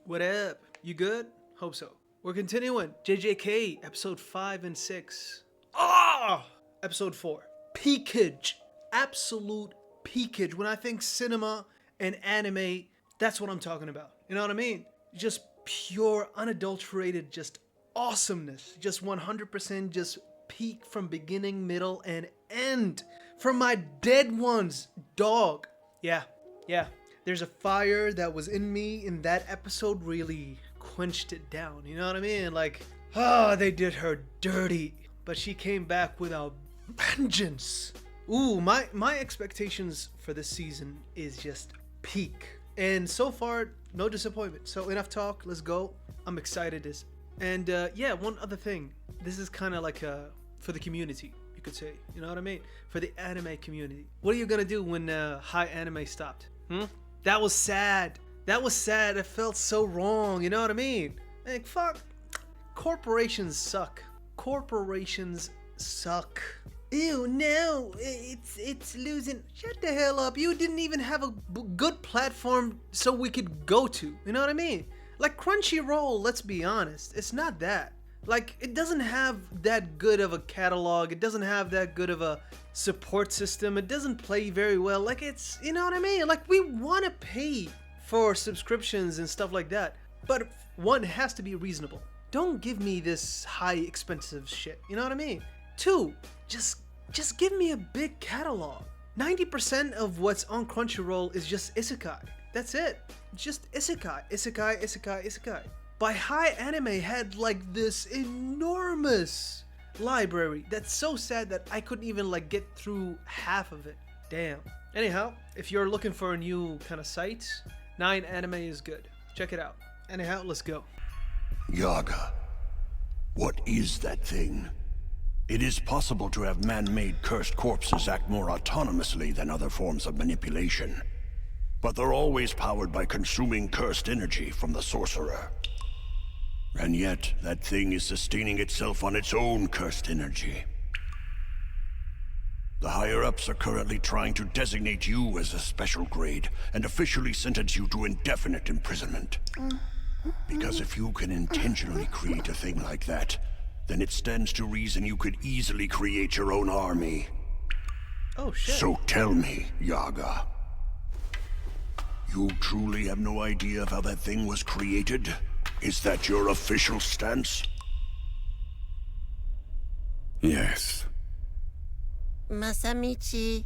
What up? You good? Hope so. We're continuing. JJK, episode 5 and 6. Episode 4. Peakage. Absolute peakage. When I think cinema and anime, that's what I'm talking about. You know what I mean? Just pure, unadulterated, just awesomeness. Just 100% just peak from beginning, middle, and end. From my dead ones, dog. Yeah. There's a fire that was in me in that episode really quenched it down. You know what I mean? Like, they did her dirty. But she came back with a vengeance. Ooh, my expectations for this season is just peak. And so far, no disappointment. So enough talk, let's go. I'm excited. And one other thing. This is kind of like for the community, you could say. You know what I mean? For the anime community. What are you gonna do when high anime stopped? That was sad. It felt so wrong. You know what I mean? Like, fuck. Corporations suck. Ew, no. It's losing. Shut the hell up. You didn't even have a good platform so we could go to. You know what I mean? Like Crunchyroll, let's be honest. It's not that. Like, it doesn't have that good of a catalog. It doesn't have that good of a support system. It doesn't play very well. Like, it's, you know what I mean? Like, we want to pay for subscriptions and stuff like that. But one has to be reasonable. Don't give me this high expensive shit. You know what I mean? Two, just give me a big catalog. 90% of what's on Crunchyroll is just isekai. That's it. Just isekai. By High Anime had like this enormous library that's so sad that I couldn't even like get through half of it. Damn. Anyhow, if you're looking for a new kind of site, 9 Anime is good. Check it out. Anyhow, let's go. Yaga, what is that thing? It is possible to have man-made cursed corpses act more autonomously than other forms of manipulation. But they're always powered by consuming cursed energy from the sorcerer. And yet, that thing is sustaining itself on its own cursed energy. The higher-ups are currently trying to designate you as a special grade and officially sentence you to indefinite imprisonment. Because if you can intentionally create a thing like that, then it stands to reason you could easily create your own army. Oh shit. So tell me, Yaga, you truly have no idea of how that thing was created? Is that your official stance? Yes. Masamichi,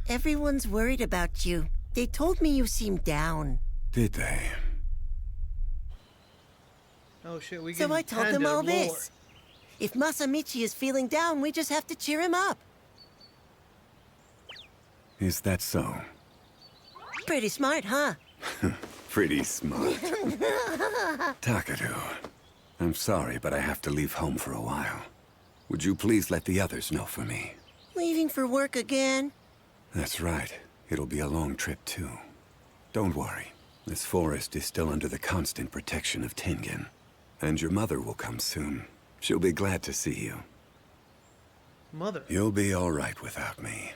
everyone's worried about you. They told me you seem down. Did they? Oh shit, we So I told them all this. If Masamichi is feeling down, we just have to cheer him up. Is that so? Pretty smart, huh? Pretty smart. Takeru, I'm sorry, but I have to leave home for a while. Would you please let the others know for me? Leaving for work again? That's right. It'll be a long trip, too. Don't worry. This forest is still under the constant protection of Tengen. And your mother will come soon. She'll be glad to see you. Mother? You'll be all right without me.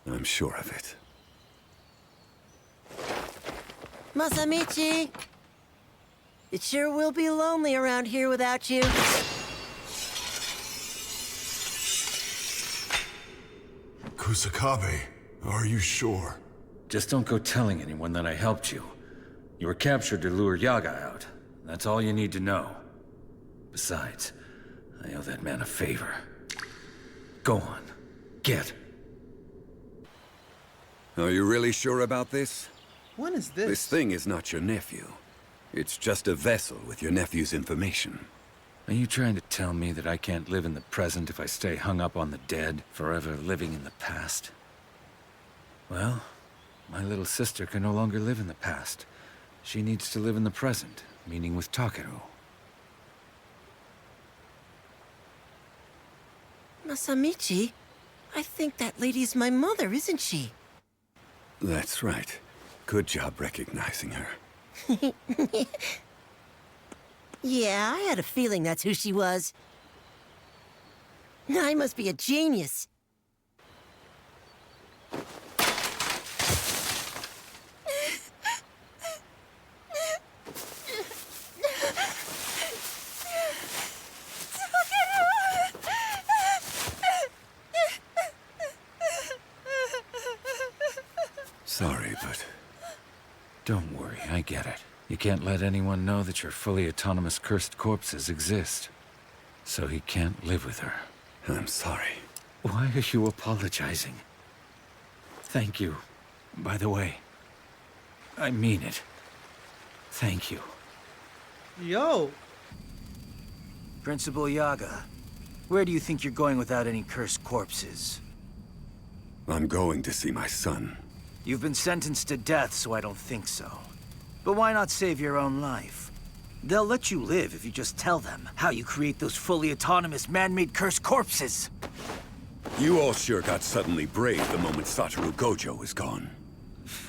I'm sure of it. Masamichi! It sure will be lonely around here without you. Kusakabe, are you sure? Just don't go telling anyone that I helped you. You were captured to lure Yaga out. That's all you need to know. Besides, I owe that man a favor. Go on. Get. Are you really sure about this? When is this? This thing is not your nephew. It's just a vessel with your nephew's information. Are you trying to tell me that I can't live in the present if I stay hung up on the dead, forever living in the past? Well, my little sister can no longer live in the past. She needs to live in the present, meaning with Takeru. Masamichi? I think that lady's my mother, isn't she? That's right. Good job recognizing her. Yeah, I had a feeling that's who she was. I must be a genius. worry, I get it. You can't let anyone know that your fully autonomous cursed corpses exist. So he can't live with her. I'm sorry. Why are you apologizing? Thank you. By the way, I mean it. Thank you. Yo. Principal Yaga, where do you think you're going without any cursed corpses? I'm going to see my son. You've been sentenced to death, so I don't think so. But why not save your own life? They'll let you live if you just tell them how you create those fully autonomous man-made cursed corpses. You all sure got suddenly brave the moment Satoru Gojo was gone.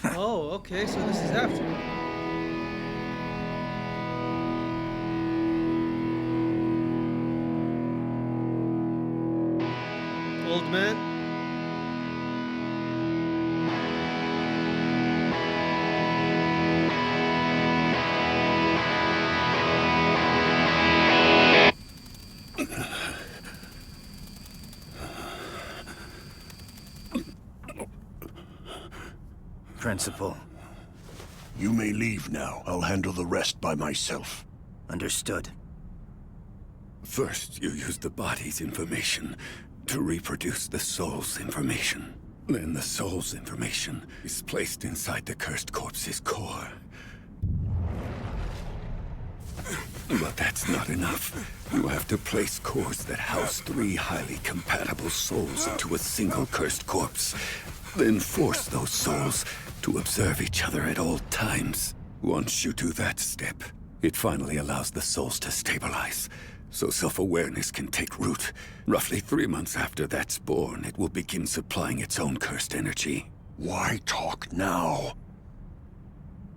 Oh, okay, so this is after. Old man. Principal. You may leave now. I'll handle the rest by myself. Understood. First, you use the body's information to reproduce the soul's information. Then the soul's information is placed inside the cursed corpse's core. But that's not enough. You have to place cores that house 3 highly compatible souls into a single cursed corpse. Then force those souls to observe each other at all times. Once you do that step, it finally allows the souls to stabilize, so self-awareness can take root. Roughly 3 months after that's born, it will begin supplying its own cursed energy. Why talk now?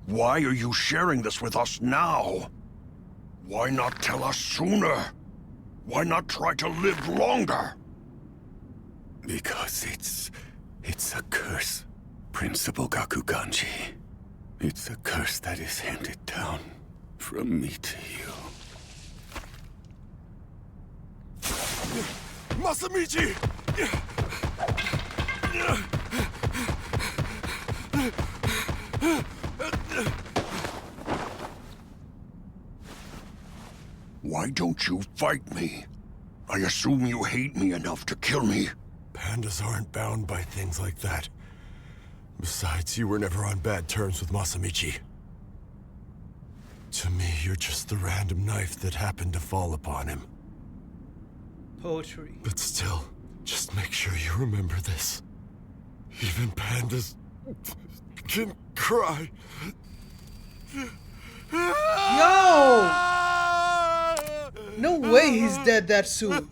Why are you sharing this with us now? Why not tell us sooner? Why not try to live longer? Because it's a curse, Principal Gakuganji. It's a curse that is handed down from me to you. Masamichi! Why don't you fight me? I assume you hate me enough to kill me. Pandas aren't bound by things like that. Besides, you were never on bad terms with Masamichi. To me, you're just the random knife that happened to fall upon him. Poetry. But still, just make sure you remember this. Even pandas can cry. Yo! No way he's dead that soon.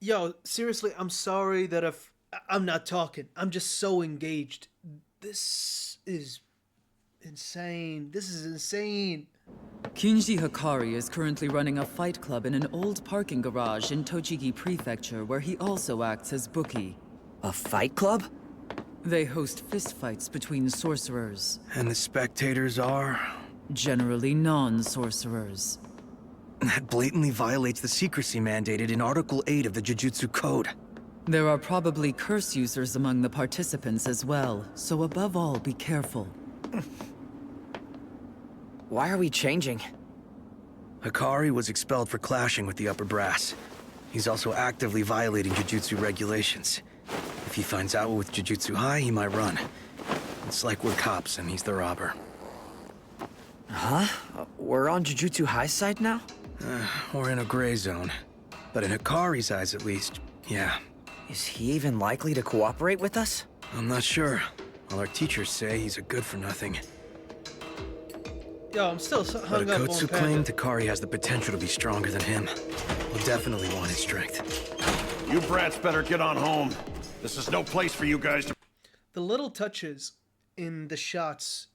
Yo, seriously, I'm sorry that if I'm not talking. I'm just so engaged. This is insane. This is insane. Kinji Hikari is currently running a fight club in an old parking garage in Tochigi Prefecture where he also acts as bookie. A fight club? They host fistfights between sorcerers, And the spectators are? generally non-sorcerers. That blatantly violates the secrecy mandated in Article 8 of the Jujutsu Code. There are probably curse users among the participants as well, so above all, be careful. Why are we changing? Hikari was expelled for clashing with the upper brass. He's also actively violating Jujutsu regulations. If he finds out we're with Jujutsu High, he might run. It's like we're cops and he's the robber. Huh? We're on Jujutsu High's side now? We're in a gray zone. But in Hikari's eyes at least, yeah. Is he even likely to cooperate with us? I'm not sure. All our teachers say he's a good-for-nothing. Yo, I'm still But hung up on Akotsu Panda. claimed Hikari has the potential to be stronger than him. We'll definitely want his strength. You brats better get on home. This is no place for you guys to... The little touches in the shots,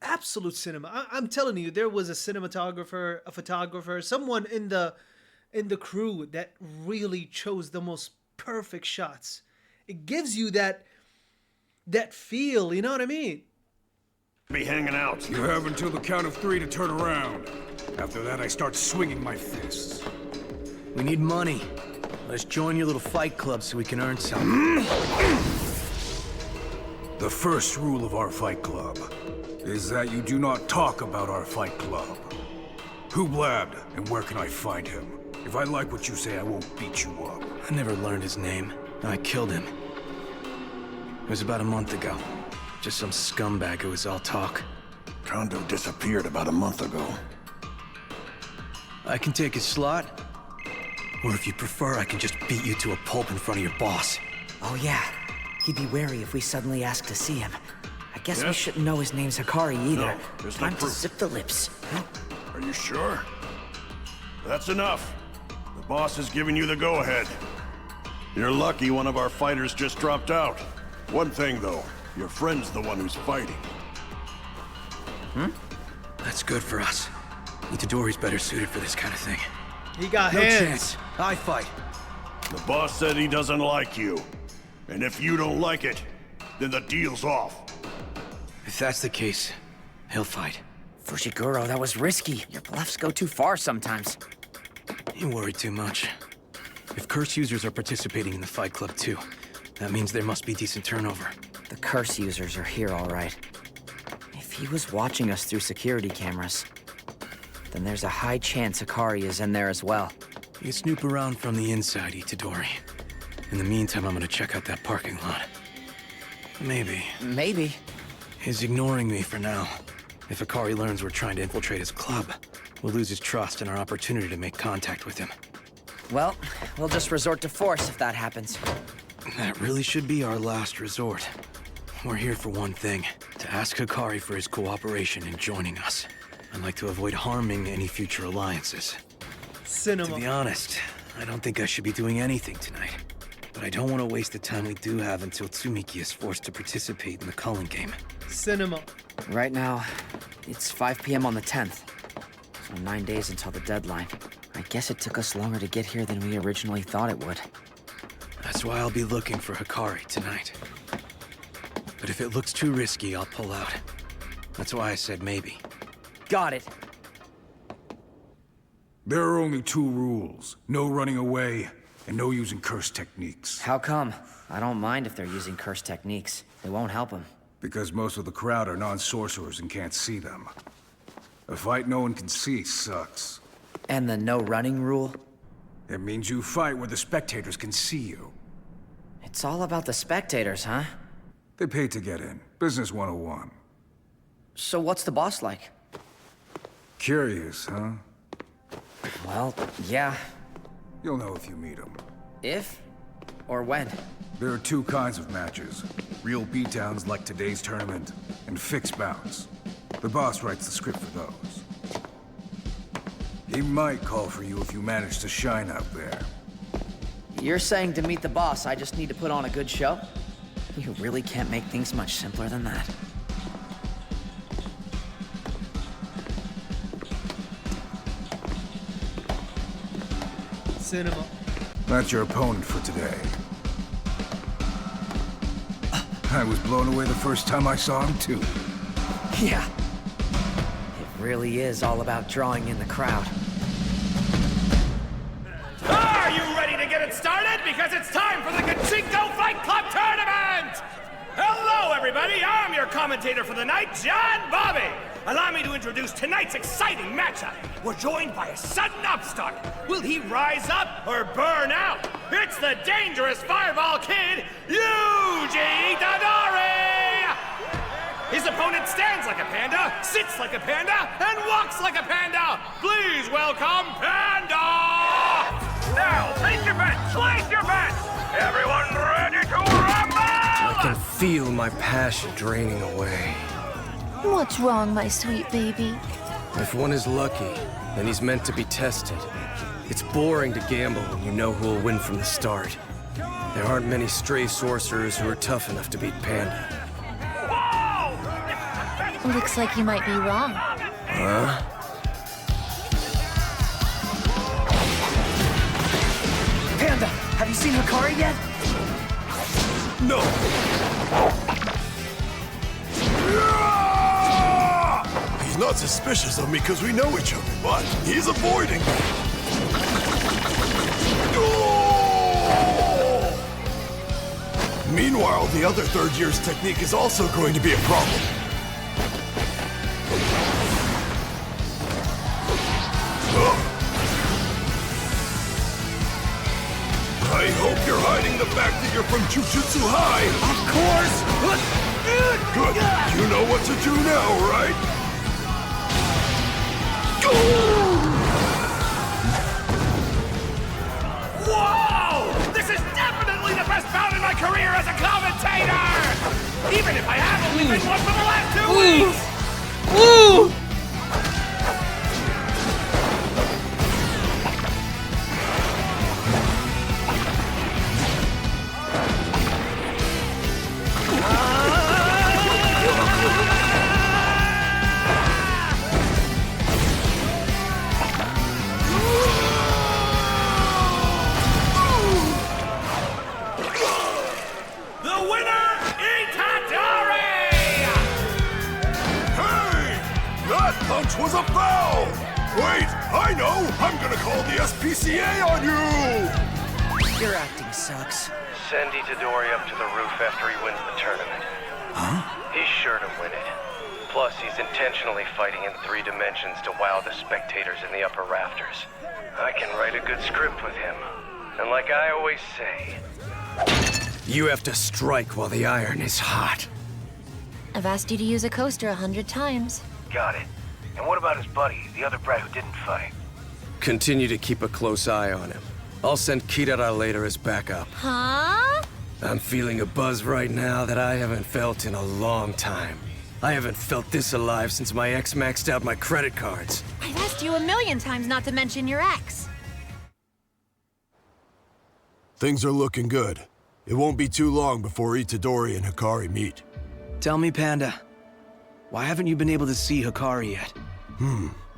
absolute cinema. I'm telling you, there was a cinematographer, a photographer, someone in the crew that really chose the most perfect shots. It gives you that feel, you know what I mean? be hanging out. You have until the count of 3 to turn around. After that, I start swinging my fists. We need money. Let's join your little fight club so we can earn something. The first rule of our fight club is that you do not talk about our fight club. Who blabbed, and where can I find him? If I like what you say, I won't beat you up. I never learned his name. I killed him. It was about a month ago. Just some scumbag who was all talk. Kondo disappeared about a month ago. I can take his slot. Or if you prefer, I can just beat you to a pulp in front of your boss. Oh yeah. He'd be wary if we suddenly ask to see him. I guess we shouldn't know his name's Hikari either. No, there's no Time to proof. zip the lips. Are you sure? That's enough. The boss has given you the go-ahead. You're lucky one of our fighters just dropped out. One thing, though. Your friend's the one who's fighting. That's good for us. Itadori's better suited for this kind of thing. He got No hands. chance. I fight. The boss said he doesn't like you. And if you don't like it, then the deal's off. If that's the case, he'll fight. Fushiguro, that was risky. Your bluffs go too far sometimes. You worry too much. If curse users are participating in the fight club too, that means there must be decent turnover. The curse users are here, all right. If he was watching us through security cameras, then there's a high chance Hikari is in there as well. You snoop around from the inside, Itadori. In the meantime, I'm gonna check out that parking lot. Maybe. Maybe. He's ignoring me for now. If Hikari learns we're trying to infiltrate his club, we'll lose his trust and our opportunity to make contact with him. Well, we'll just resort to force if that happens. That really should be our last resort. We're here for one thing, to ask Hikari for his cooperation in joining us. I'd like to avoid harming any future alliances. To be Cinema. honest, I don't think I should be doing anything tonight. But I don't want to waste the time we do have until Tsumiki is forced to participate in the Cullen game. Cinema. Right now, it's 5 p.m. on the 10th. So 9 days until the deadline. I guess it took us longer to get here than we originally thought it would. That's why I'll be looking for Hikari tonight. But if it looks too risky, I'll pull out. That's why I said maybe. Got it. There are only 2 rules. No running away, and no using curse techniques. How come? I don't mind if they're using curse techniques. It won't help them. Because most of the crowd are non-sorcerers and can't see them. A fight no one can see sucks. And the no running rule? It means you fight where the spectators can see you. It's all about the spectators, huh? They pay to get in. Business 101. So what's the boss like? Curious, huh? Well, yeah. You'll know if you meet him. If? Or when? There are 2 kinds of matches. Real beatdowns like today's tournament, and fixed bouts. The boss writes the script for those. He might call for you if you manage to shine out there. You're saying to meet the boss, I just need to put on a good show? You really can't make things much simpler than that. Cinema. That's your opponent for today. I was blown away the first time I saw him, too. Yeah. It really is all about drawing in the crowd. Are you ready to get it started? Because it's time for the Gachinko Fight Club Tournament! Hello, everybody! I'm your commentator for the night, John Bobby! Allow me to introduce tonight's exciting matchup. We're joined by a sudden upstart. Will he rise up or burn out? It's the dangerous fireball kid, Yuji Itadori! His opponent stands like a panda, sits like a panda, and walks like a panda! Please welcome Panda! Now, take your bets, place your bets! Everyone ready to rumble? I can feel my passion draining away. What's wrong, my sweet baby? If one is lucky, then he's meant to be tested. It's boring to gamble when you know who will win from the start. There aren't many stray sorcerers who are tough enough to beat Panda. Looks like you might be wrong. Huh? Panda, have you seen Hikari yet? No! He's not suspicious of me because we know each other, but he's avoiding me. Oh! Meanwhile, the other third year's technique is also going to be a problem. I hope you're hiding the fact that you're from Jujutsu High! Of course! Good. You know what to do now, right? Whoa! This is definitely the best bout in my career as a commentator! Even if I have only been one for the last 2 weeks! Woo! Was a foul! Wait, I know! I'm gonna call the SPCA on you! Your acting sucks. Send Itadori up to the roof after he wins the tournament. Huh? He's sure to win it. Plus, he's intentionally fighting in 3 dimensions to wow the spectators in the upper rafters. I can write a good script with him. And like I always say... You have to strike while the iron is hot. I've asked you to use a coaster 100 times. Got it. And what about his buddy, the other brat who didn't fight? Continue to keep a close eye on him. I'll send Kirara later as backup. Huh? I'm feeling a buzz right now that I haven't felt in a long time. I haven't felt this alive since my ex maxed out my credit cards. I've asked you 1,000,000 times not to mention your ex. Things are looking good. It won't be too long before Itadori and Hikari meet. Tell me, Panda, why haven't you been able to see Hikari yet?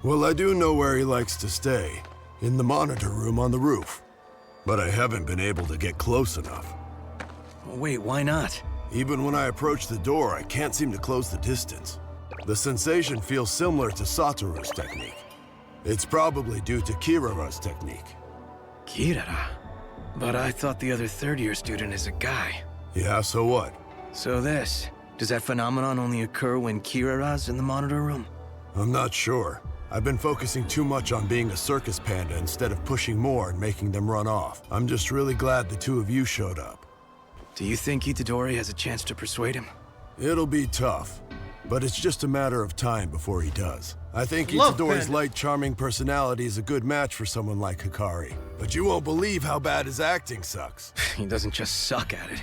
Well, I do know where he likes to stay. In the monitor room on the roof. But I haven't been able to get close enough. Wait, why not? Even when I approach the door, I can't seem to close the distance. The sensation feels similar to Satoru's technique. It's probably due to Kirara's technique. Kirara? But I thought the other third-year student is a guy. Yeah, so what? So does that phenomenon only occur when Kirara's in the monitor room? I'm not sure. I've been focusing too much on being a circus panda instead of pushing more and making them run off. I'm just really glad the two of you showed up. Do you think Itadori has a chance to persuade him? It'll be tough, but it's just a matter of time before he does. I think Love Itadori's Panda. light, charming personality is a good match for someone like Hikari. But you won't believe how bad his acting sucks. He doesn't just suck at it.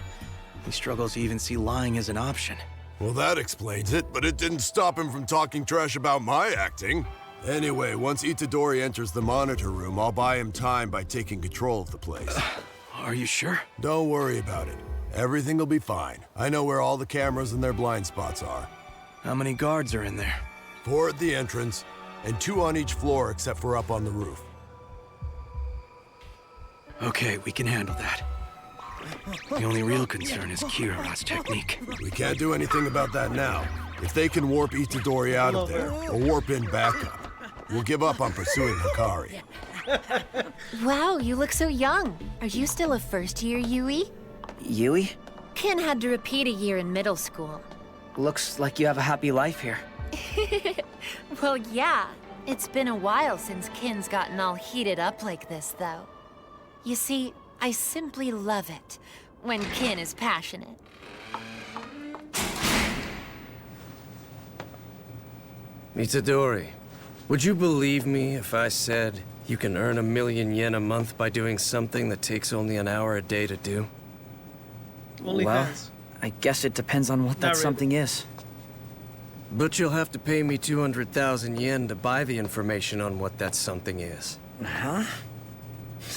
He struggles to even see lying as an option. Well, that explains it, but it didn't stop him from talking trash about my acting. Anyway, once Itadori enters the monitor room, I'll buy him time by taking control of the place. Are you sure? Don't worry about it. Everything will be fine. I know where all the cameras and their blind spots are. How many guards are in there? 4 at the entrance, and 2 on each floor except for up on the roof. Okay, we can handle that. The only real concern is Kirara's technique. We can't do anything about that now. If they can warp Itadori out of there, or warp in backup, we'll give up on pursuing Hikari. Wow, you look so young. Are you still a first-year Yui? Yui? Kin had to repeat a year in middle school. Looks like you have a happy life here. Well, yeah. It's been a while since Kin's gotten all heated up like this, though. You see, I simply love it when Kin is passionate. Itadori, would you believe me if I said you can earn 1,000,000 yen a month by doing something that takes only an hour a day to do? Only Well, fans. I guess it depends on what that Not really. something is. But you'll have to pay me 200,000 yen to buy the information on what that something is. Huh?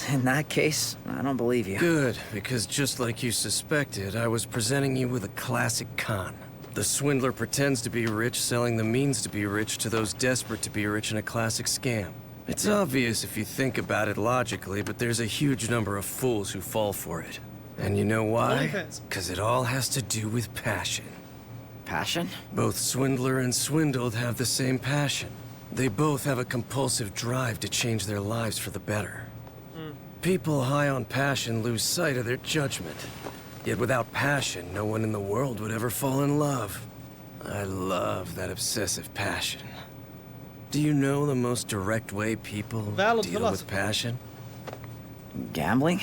In that case, I don't believe you. Good, because just like you suspected, I was presenting you with a classic con. The swindler pretends to be rich, selling the means to be rich to those desperate to be rich in a classic scam. It's obvious if you think about it logically, but there's a huge number of fools who fall for it. And you know why? OnlyFans. Because it all has to do with passion. Passion? Both swindler and swindled have the same passion. They both have a compulsive drive to change their lives for the better. People high on passion lose sight of their judgment. Yet without passion, no one in the world would ever fall in love. I love that obsessive passion. Do you know the most direct way people Valid deal philosophy. with passion? Gambling?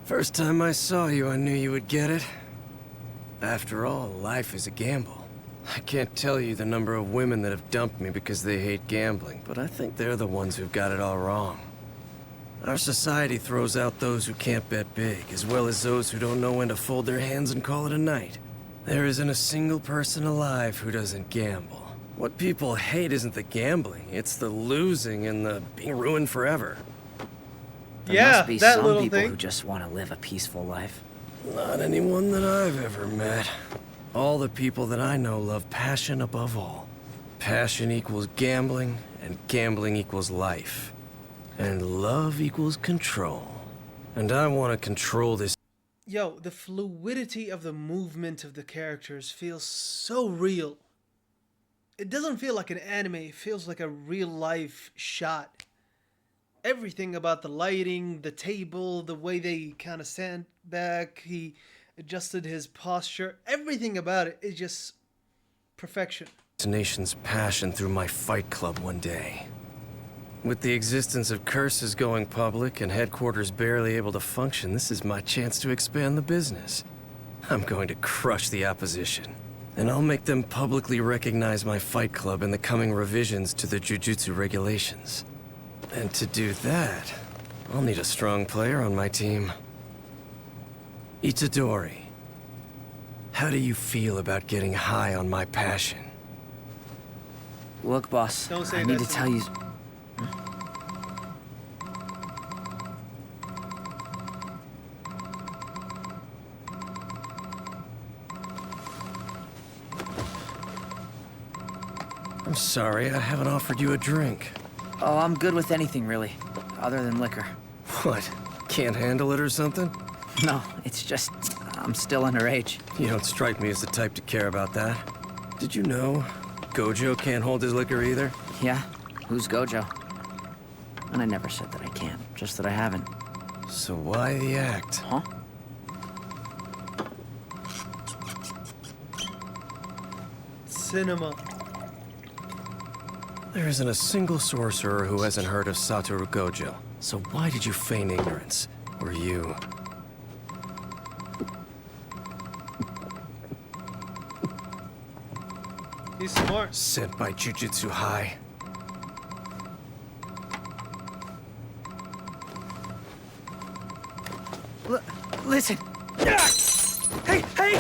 First time I saw you, I knew you would get it. After all, life is a gamble. I can't tell you the number of women that have dumped me because they hate gambling, but I think they're the ones who've got it all wrong. Our society throws out those who can't bet big, as well as those who don't know when to fold their hands and call it a night. There isn't a single person alive who doesn't gamble. What people hate isn't the gambling, it's the losing and the being ruined forever. There must be some people who just want to live a peaceful life. Not anyone that I've ever met. All the people that I know love passion above all. Passion equals gambling, and gambling equals life. And love equals control. And I want to control this. Yo, the fluidity of the movement of the characters feels so real. It doesn't feel like an anime, it feels like a real life shot. Everything about the lighting, the table, the way they kind of stand back, he adjusted his posture, everything about it is just perfection. Nation's passion through my fight club one day. With the existence of curses going public and headquarters barely able to function, this is my chance to expand the business. I'm going to crush the opposition, and I'll make them publicly recognize my fight club in the coming revisions to the jujutsu regulations. And to do that, I'll need a strong player on my team. Itadori, how do you feel about getting high on my passion? Look, boss, Don't say I need that to tell you... I'm sorry, I haven't offered you a drink. Oh, I'm good with anything, really, other than liquor. What? Can't handle it or something? No, it's just... I'm still underage. You don't strike me as the type to care about that. Did you know Gojo can't hold his liquor either? Yeah? Who's Gojo? And I never said that I can't, just that I haven't. So why the act? Huh? Cinema. There isn't a single sorcerer who hasn't heard of Satoru Gojo. So why did you feign ignorance? Or you? He's smart. Sent by Jujutsu High. Listen! Hey, hey!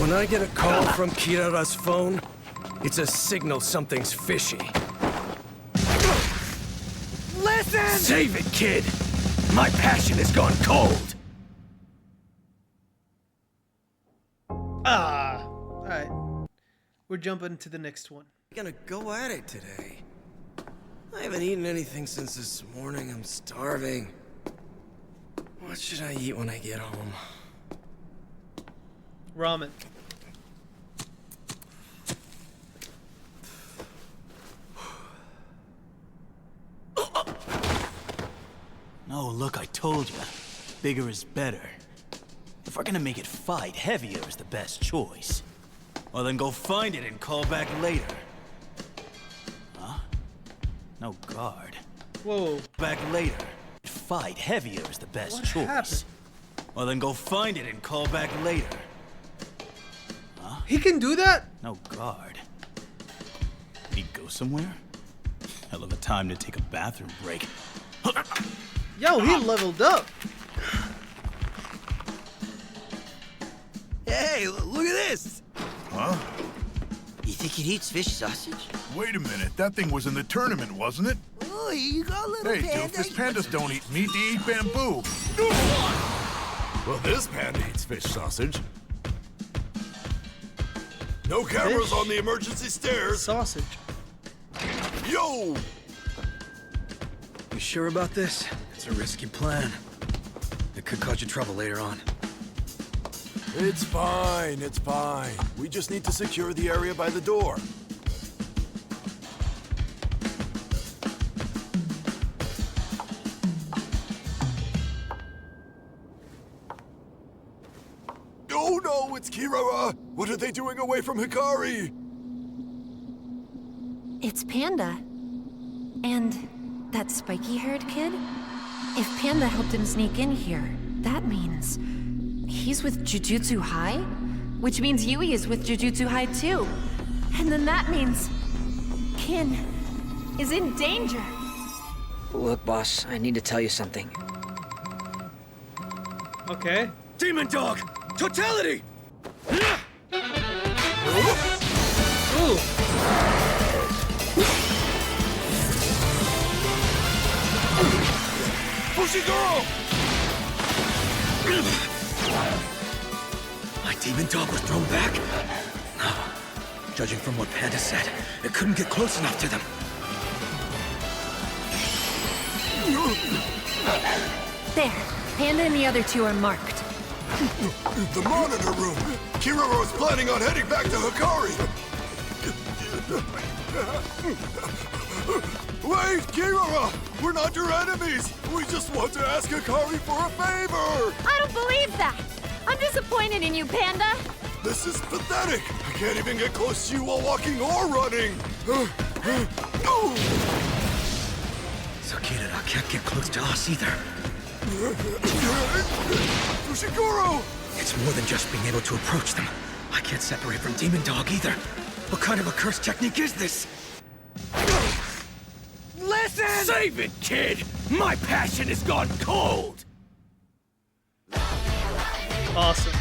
When I get a call from Kirara's phone, it's a signal something's fishy. Listen! Save it, kid! My passion has gone cold! Alright. We're jumping to the next one. We're gonna go at it today. I haven't eaten anything since this morning. I'm starving. What should I eat when I get home? Ramen. No, look, I told you. Bigger is better. If we're gonna make it fight, heavier is the best choice. Well, then go find it and call back later. Huh? No guard. Whoa. Back later. Fight, heavier is the best What choice. happened? Well, then go find it and call back later. Huh? He can do that? No guard. Did he go somewhere? Hell of a time to take a bathroom break. Yo, he leveled up. Hey, look at this! Huh? You think it eats fish sausage? Wait a minute, that thing was in the tournament, wasn't it? Oh, here you go, little Hey, panda. doofus, pandas don't eat meat, they eat bamboo. Well, this panda eats fish sausage. No cameras on the emergency stairs. Sausage. Yo! You sure about this? It's a risky plan. It could cause you trouble later on. It's fine, it's fine. We just need to secure the area by the door. No, it's Kirara! What are they doing away from Hikari? It's Panda. And that spiky-haired kid? If Panda helped him sneak in here, that means he's with Jujutsu High? Which means Yui is with Jujutsu High too. And then that means Kin is in danger. Look, boss, I need to tell you something. Okay. Demon Dog! Totality! Ooh. Fushiguro! My Demon Dog was thrown back? No. Judging from what Panda said, it couldn't get close enough to them. There. Panda and the other two are marked. The monitor room! Kirara's planning on heading back to Hikari! Wait, Kirara! We're not your enemies! We just want to ask Hikari for a favor! I don't believe that! I'm disappointed in you, Panda! This is pathetic! I can't even get close to you while walking or running! So Kirara can't get close to us either. Fushiguro! It's more than just being able to approach them. I can't separate from Demon Dog either. What kind of a curse technique is this? Listen! Save it, kid! My passion has gone cold! Awesome.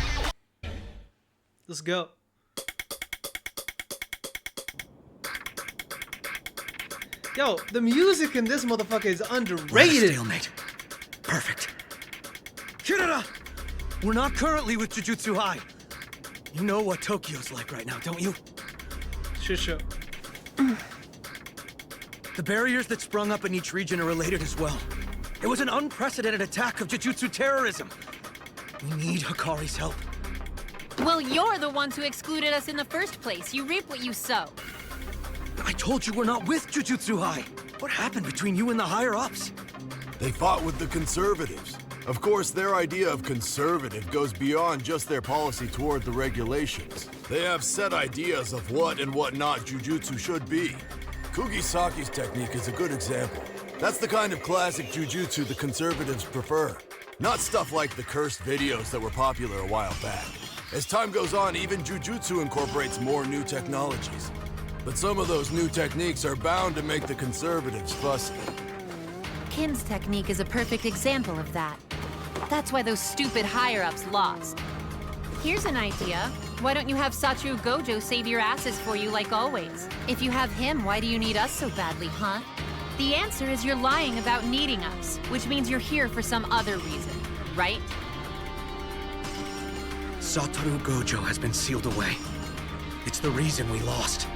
Let's go. Yo, the music in this motherfucker is underrated. Stalemate. Perfect. Kirara! We're not currently with Jujutsu High. You know what Tokyo's like right now, don't you? Sure. The barriers that sprung up in each region are related as well. It was an unprecedented attack of Jujutsu terrorism. We need Hikari's help. Well, you're the ones who excluded us in the first place. You reap what you sow. I told you we're not with Jujutsu High. What happened between you and the higher-ups? They fought with the conservatives. Of course, their idea of conservative goes beyond just their policy toward the regulations. They have set ideas of what and what not jujutsu should be. Kugisaki's technique is a good example. That's the kind of classic jujutsu the conservatives prefer. Not stuff like the cursed videos that were popular a while back. As time goes on, even jujutsu incorporates more new technologies. But some of those new techniques are bound to make the conservatives fussy. Kin's technique is a perfect example of that. That's why those stupid higher-ups lost. Here's an idea. Why don't you have Satoru Gojo save your asses for you like always? If you have him, why do you need us so badly, huh? The answer is you're lying about needing us, which means you're here for some other reason, right? Satoru Gojo has been sealed away. It's the reason we lost.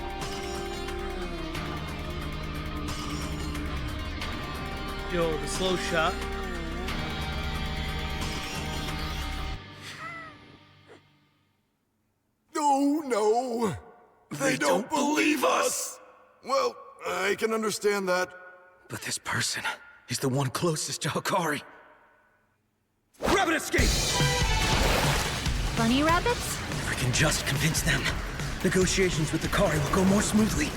Yo, the slow shot. No. They don't believe us! Well, I can understand that. But this person is the one closest to Hikari. Rabbit escape! Bunny rabbits? If I can just convince them, negotiations with Hikari will go more smoothly.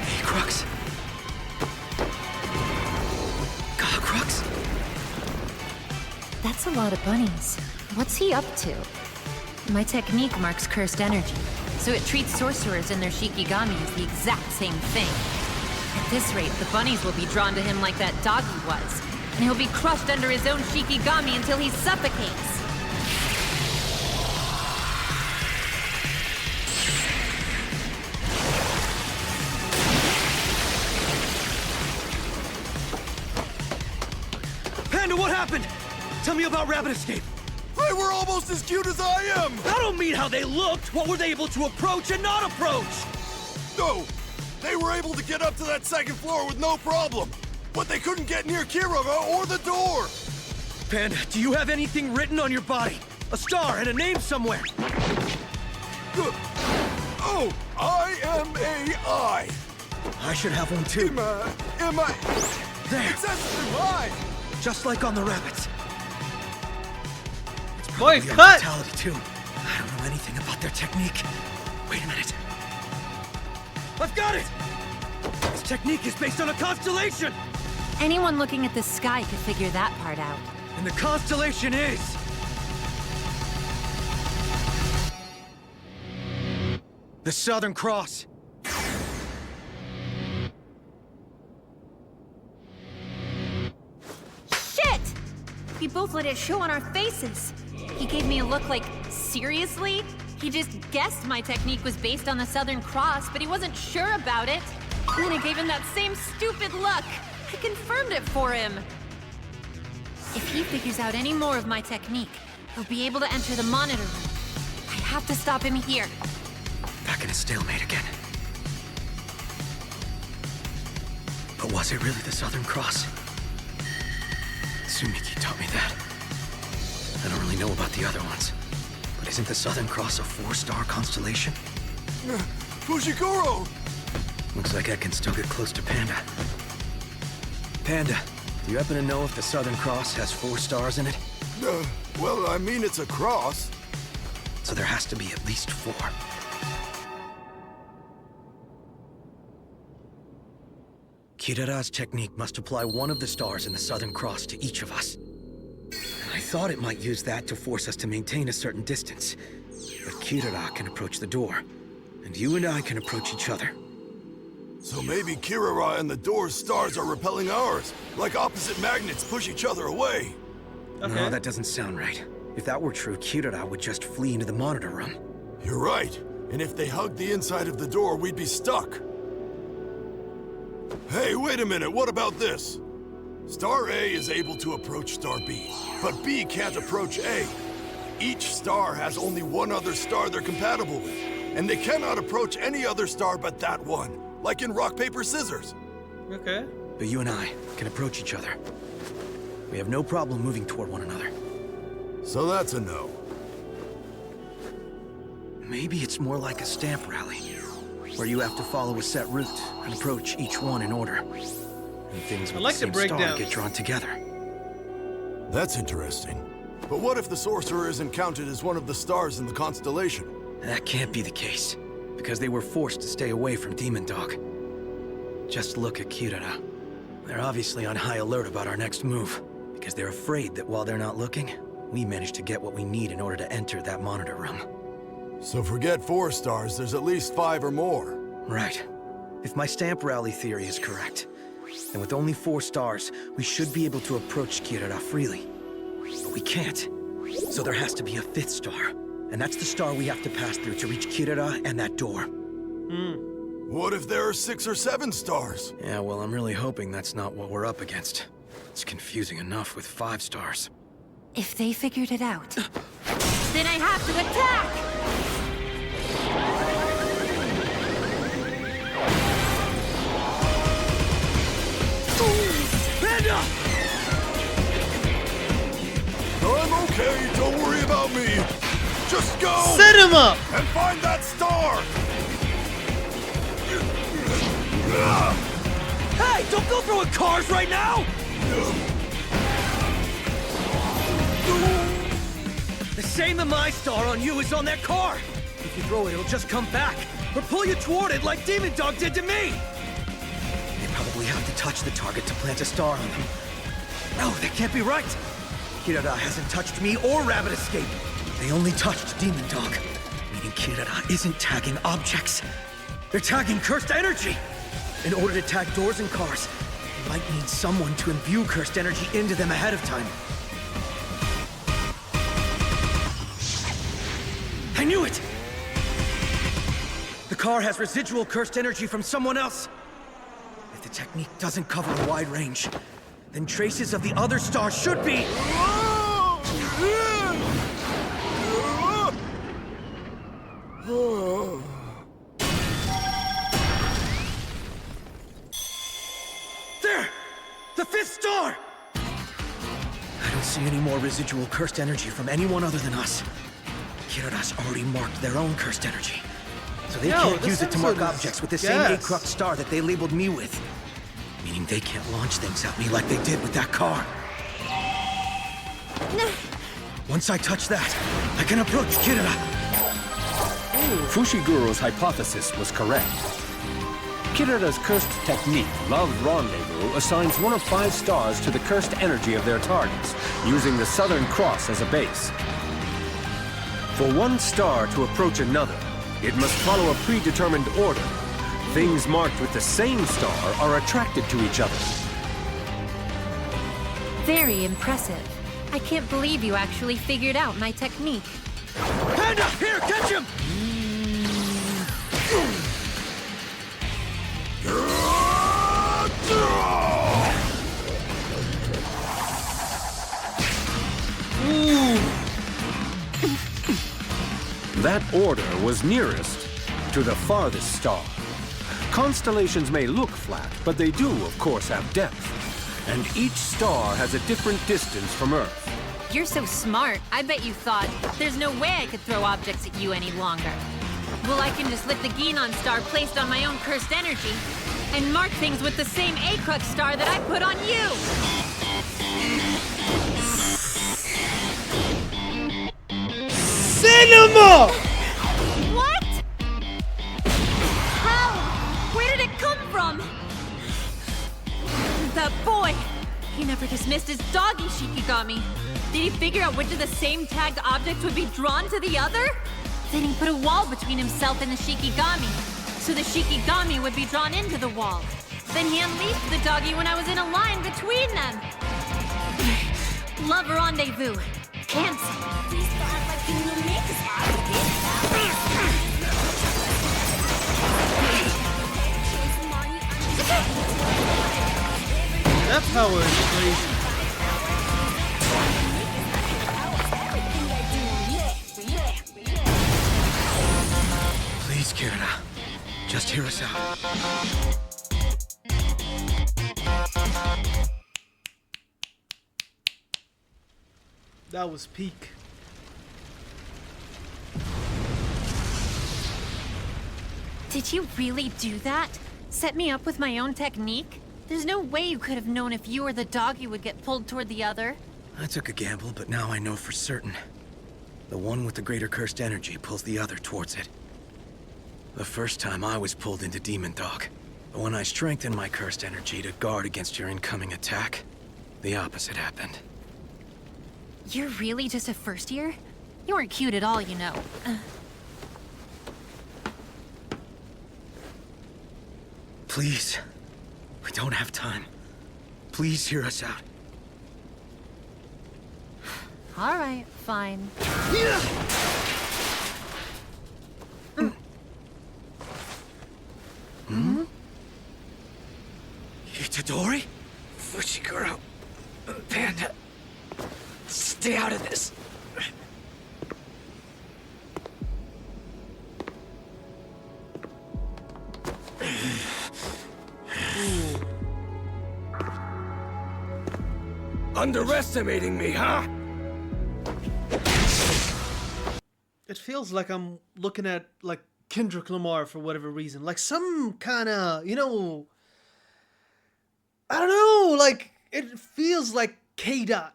Hey, Crux. Got a Crux? That's a lot of bunnies. What's he up to? My technique marks cursed energy, so it treats sorcerers and their Shikigami as the exact same thing. At this rate, the bunnies will be drawn to him like that doggy was, and he'll be crushed under his own Shikigami until he suffocates. Panda, what happened? Tell me about Rabbit Escape. They were almost as cute as I am! I don't mean how they looked. What were they able to approach and not approach? No! They were able to get up to that second floor with no problem. But they couldn't get near Kirara or the door! Panda, do you have anything written on your body? A star and a name somewhere? Oh, I-M-A-I! I should have one too. There! It says I! Just like on the rabbits. Boy, probably on cut! Vitality too. I don't know anything about their technique. Wait a minute. I've got it! This technique is based on a constellation! Anyone looking at the sky could figure that part out. And the constellation is... the Southern Cross. Shit! We both let it show on our faces. He gave me a look like, seriously? He just guessed my technique was based on the Southern Cross, but he wasn't sure about it. And then I gave him that same stupid look. I confirmed it for him. If he figures out any more of my technique, he'll be able to enter the monitor room. I have to stop him here. Back in a stalemate again. But was it really the Southern Cross? Sumiki taught me that. I don't really know about the other ones. But isn't the Southern Cross a 4-star constellation? Fushiguro! Looks like I can still get close to Panda. Panda, do you happen to know if the Southern Cross has 4 stars in it? Well, I mean, it's a cross. So there has to be at least 4. Kirara's technique must apply one of the stars in the Southern Cross to each of us. And I thought it might use that to force us to maintain a certain distance. But Kirara can approach the door, and you and I can approach each other. So maybe Kirara and the door's stars are repelling ours, like opposite magnets push each other away. Okay. No, that doesn't sound right. If that were true, Kirara would just flee into the monitor room. You're right. And if they hugged the inside of the door, we'd be stuck. Hey, wait a minute, what about this? Star A is able to approach Star B, but B can't approach A. Each star has only one other star they're compatible with, and they cannot approach any other star but that one, like in rock, paper, scissors. Okay. But you and I can approach each other. We have no problem moving toward one another. So that's a no. Maybe it's more like a stamp rally, where you have to follow a set route and approach each one in order. And things with the same star get drawn together. That's interesting. But what if the sorcerer isn't counted as one of the stars in the constellation? That can't be the case, because they were forced to stay away from Demon Dog. Just look at Kirara. They're obviously on high alert about our next move, because they're afraid that while they're not looking, we managed to get what we need in order to enter that monitor room. So forget 4 stars, there's at least 5 or more. Right. If my stamp rally theory is correct, then with only 4 stars, we should be able to approach Kirara freely. But we can't. So there has to be a 5th star. And that's the star we have to pass through to reach Kirara and that door. What if there are 6 or 7 stars? Yeah, well, I'm really hoping that's not what we're up against. It's confusing enough with 5 stars. If they figured it out, then I have to attack! Panda! I'm okay, don't worry about me. Just go! Set him up! And find that star! Hey, don't go throwing cars right now! The same Amai star on you is on that car! If you throw it, it'll just come back, or pull you toward it like Demon Dog did to me! They probably have to touch the target to plant a star on them. No, that can't be right! Kirara hasn't touched me or Rabbit Escape. They only touched Demon Dog, meaning Kirara isn't tagging objects. They're tagging cursed energy! In order to tag doors and cars, they might need someone to imbue cursed energy into them ahead of time. I knew it! The car has residual cursed energy from someone else. If the technique doesn't cover a wide range, then traces of the other star should be... There! The 5th star! I don't see any more residual cursed energy from anyone other than us. Kirara's already marked their own cursed energy. So they can't use it to mark objects with the same A-Crux star that they labeled me with. Meaning they can't launch things at me like they did with that car. Once I touch that, I can approach Kirara. Fushiguro's hypothesis was correct. Kirara's cursed technique, Love Rendezvous, assigns 1 of 5 stars to the cursed energy of their targets, using the Southern Cross as a base. For 1 star to approach another, it must follow a predetermined order. Things marked with the same star are attracted to each other. Very impressive. I can't believe you actually figured out my technique. Panda, here, catch him! That order was nearest to the farthest star. Constellations may look flat, but they do, of course, have depth. And each star has a different distance from Earth. You're so smart, I bet you thought, there's no way I could throw objects at you any longer. Well, I can just lift the Ginon star placed on my own cursed energy and mark things with the same Acrux star that I put on you! Cinema! What? How? Where did it come from? That boy! He never dismissed his doggy Shikigami. Did he figure out which of the same tagged objects would be drawn to the other? Then he put a wall between himself and the Shikigami, so the Shikigami would be drawn into the wall. Then he unleashed the doggy when I was in a line between them. Love Rendezvous. Cancel. That power is crazy. Please, Kirara. Just hear us out. That was peak. Did you really do that? Set me up with my own technique? There's no way you could have known if you or the doggy would get pulled toward the other. I took a gamble, but now I know for certain. The one with the greater cursed energy pulls the other towards it. The first time I was pulled into Demon Dog. But when I strengthened my cursed energy to guard against your incoming attack, the opposite happened. You're really just a first year? You weren't cute at all, you know. Please. We don't have time. Please hear us out. All right, fine. Itadori? Fushiguro. Panda. Stay out of this. Underestimating me, huh? It feels like I'm looking at like Kendrick Lamar for whatever reason. Like some kind of, you know, I don't know, like it feels like K-Dot.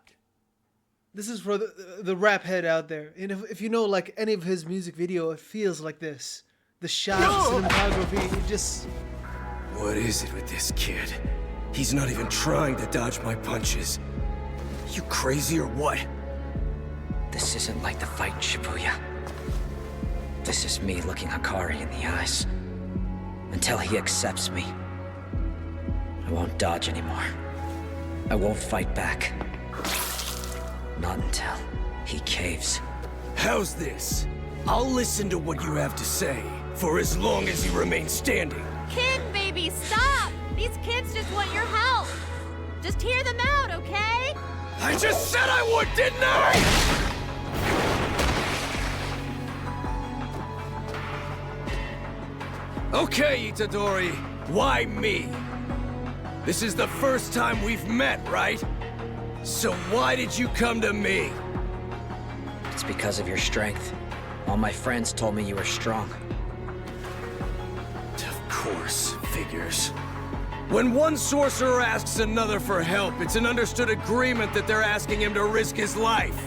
This is for the rap head out there. And if you know like any of his music video, it feels like this. The shots, cinematography, it just... What is it with this kid? He's not even trying to dodge my punches. You crazy or what? This isn't like the fight, Shibuya. This is me looking Hikari in the eyes. Until he accepts me, I won't dodge anymore. I won't fight back. Not until he caves. How's this? I'll listen to what you have to say, for as long as you remain standing. Kid, baby, stop! These kids just want your help. Just hear them out, okay? I just said I would, didn't I? Okay, Itadori. Why me? This is the first time we've met, right? So why did you come to me? It's because of your strength. All my friends told me you were strong. Of course, figures. When one sorcerer asks another for help, it's an understood agreement that they're asking him to risk his life.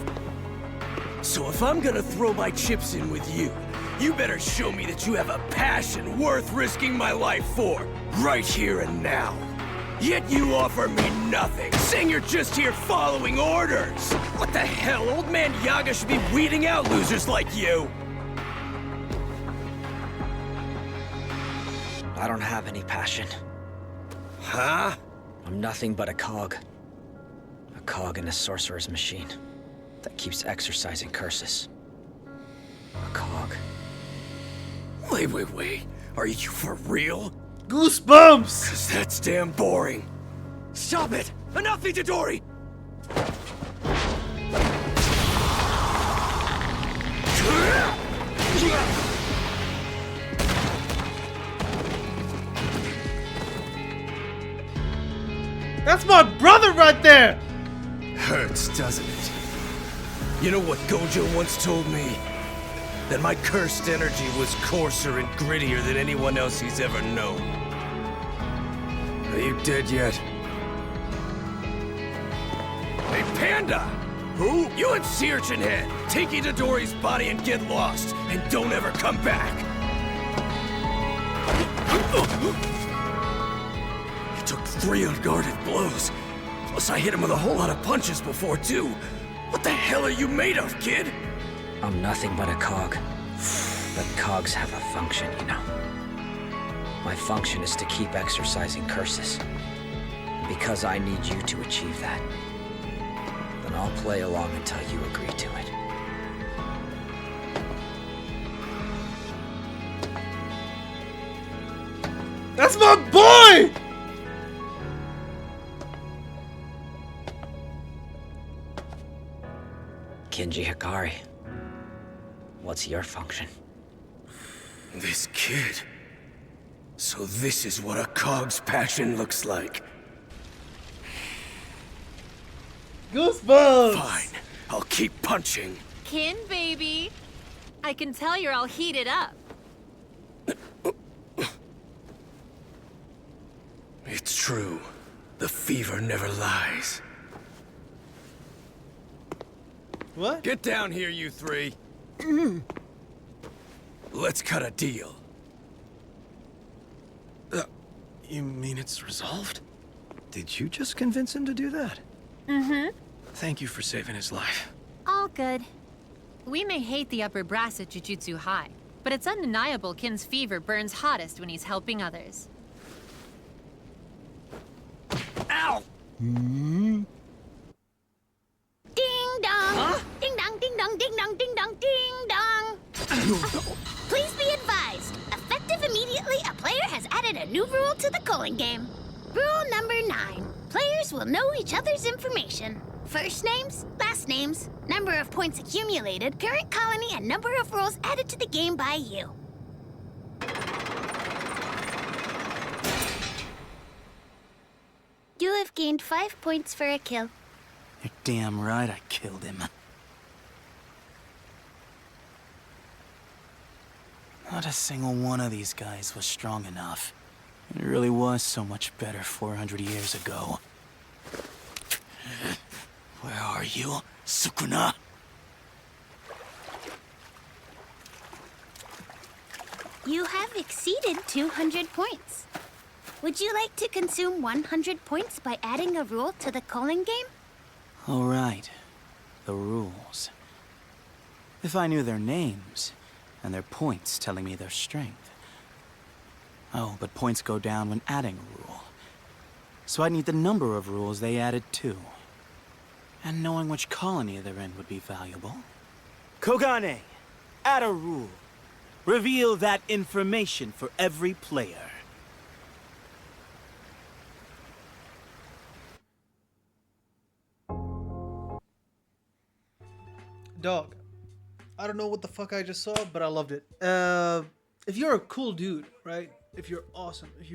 So if I'm gonna throw my chips in with you, you better show me that you have a passion worth risking my life for, right here and now. Yet you offer me nothing, saying you're just here following orders. What the hell? Old man Yaga should be weeding out losers like you. I don't have any passion. Huh? I'm nothing but a cog. A cog in a sorcerer's machine that keeps exercising curses. A cog. Wait. Are you for real? Goosebumps! 'Cause that's damn boring. Stop it! Enough, Itadori! That's my brother right there! Hurts, doesn't it? You know what Gojo once told me? That my cursed energy was coarser and grittier than anyone else he's ever known. Are you dead yet? Hey, Panda! Who? You and Sea Urchin Head! Take Itadori's body and get lost, and don't ever come back! He took 3 unguarded blows. Plus I hit him with a whole lot of punches before, too. What the hell are you made of, kid? I'm nothing but a cog. But cogs have a function, you know. My function is to keep exercising curses. And because I need you to achieve that, then I'll play along until you agree to it. That's my boy! Kinji Hikari, what's your function? This kid. So this is what a cog's passion looks like. Goosebumps! Fine, I'll keep punching. Kin, baby. I can tell you're all heated up. It's true. The fever never lies. What? Get down here, you 3. Let's cut a deal. You mean it's resolved? Did you just convince him to do that? Mm-hmm. Thank you for saving his life. All good. We may hate the upper brass at Jujutsu High, but it's undeniable Kin's fever burns hottest when he's helping others. Ow! Ding dong! Huh? Ding dong, ding dong, ding dong, ding dong, ding dong! Please be advised, effective immediately, a player has added a new rule to the calling game. Rule number 9. Players will know each other's information. First names, last names, number of points accumulated, current colony, and number of rules added to the game by you. You have gained 5 points for a kill. You're damn right I killed him. Not a single one of these guys was strong enough. It really was so much better 400 years ago. Where are you, Sukuna? You have exceeded 200 points. Would you like to consume 100 points by adding a rule to the calling game? All right. The rules. If I knew their names, and their points telling me their strength. Oh, but points go down when adding a rule. So I'd need the number of rules they added too. And knowing which colony they're in would be valuable. Kogane, add a rule. Reveal that information for every player. Dog, I don't know what the fuck I just saw, but I loved it. If you're a cool dude, right? If you're awesome, if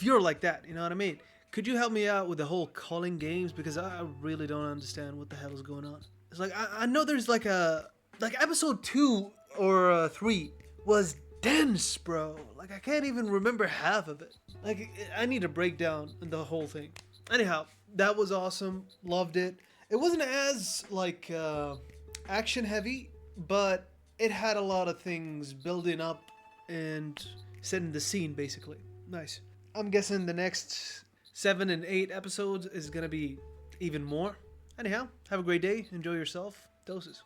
you're like that, you know what I mean? Could you help me out with the whole calling games, because I really don't understand what the hell is going on. It's like I know there's like episode 2 or 3 was dense, bro. Like I can't even remember half of it. Like I need to break down the whole thing. Anyhow, that was awesome. Loved it. It wasn't as like action heavy, but it had a lot of things building up and setting the scene, basically. Nice. I'm guessing the next 7 and 8 episodes is gonna be even more. Anyhow, have a great day. Enjoy yourself. Doses.